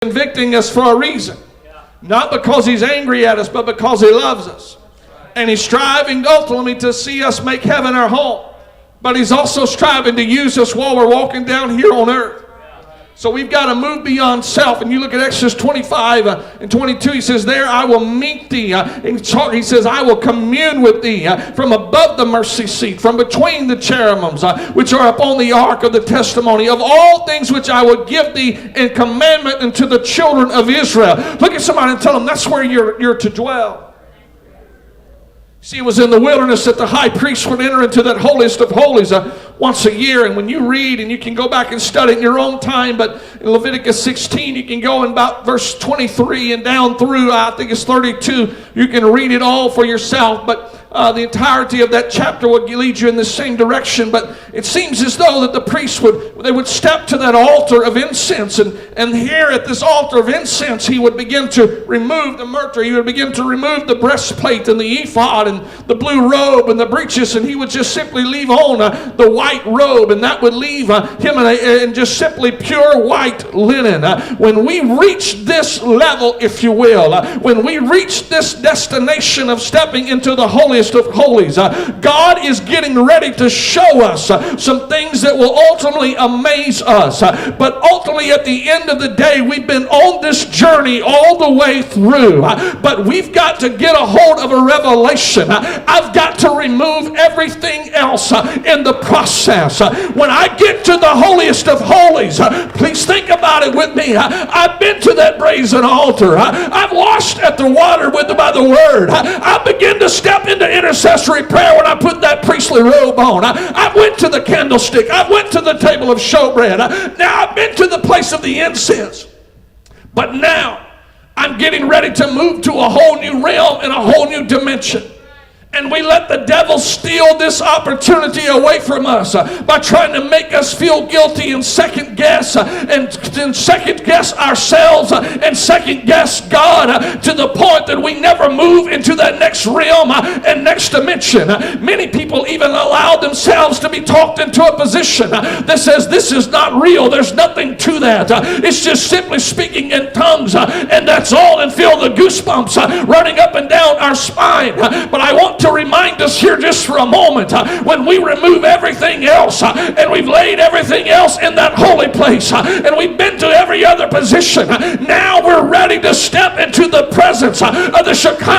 convicting us for a reason. Not because he's angry at us, but because he loves us. And he's striving ultimately to see us make heaven our home. But he's also striving to use us while we're walking down here on earth. So we've got to move beyond self. And you look at Exodus 25 and 22. He says, there I will meet thee. He says, I will commune with thee from above the mercy seat, from between the cherubims, which are upon the ark of the testimony, of all things which I will give thee in commandment unto the children of Israel. Look at somebody and tell them that's where you're to dwell. See, it was in the wilderness that the high priest would enter into that holiest of holies once a year. And when you read, and you can go back and study in your own time, but in Leviticus 16, you can go in about verse 23 and down through, I think it's 32. You can read it all for yourself. But the entirety of that chapter would lead you in the same direction. But it seems as though that the priests would step to that altar of incense. And here at this altar of incense, he would begin to remove the myrtle. He would begin to remove the breastplate and the ephod and the blue robe and the breeches. And he would just simply leave on the white robe. And that would leave him in just simply pure white linen. When we reach this level, if you will, when we reach this destination of stepping into the holiest of holies, God is getting ready to show us some things that will ultimately amaze us. But ultimately at the end of the day, we've been on this journey all the way through. But we've got to get a hold of a revelation. I've got to remove everything else in the process. When I get to the holiest of holies, please think about it with me. I've been to that brazen altar. I've washed at the water by the word. I begin to step into intercessory prayer when I put that priestly robe on. I went to the candlestick. I went to the table of showbread. Now I've been to the place of the incense. But now I'm getting ready to move to a whole new realm and a whole new dimension. And we let the devil steal this opportunity away from us by trying to make us feel guilty and second guess and second guess ourselves and second guess God to the point that we never move into that next realm and next dimension. Many people even allow themselves to be talked into a position that says this is not real. There's nothing to that. It's just simply speaking in tongues and that's all, and feel the goosebumps running up and down our spine. But I want to remind us here just for a moment, when we remove everything else and we've laid everything else in that holy place and we've been to every other position, now we're ready to step into the presence of the Shekinah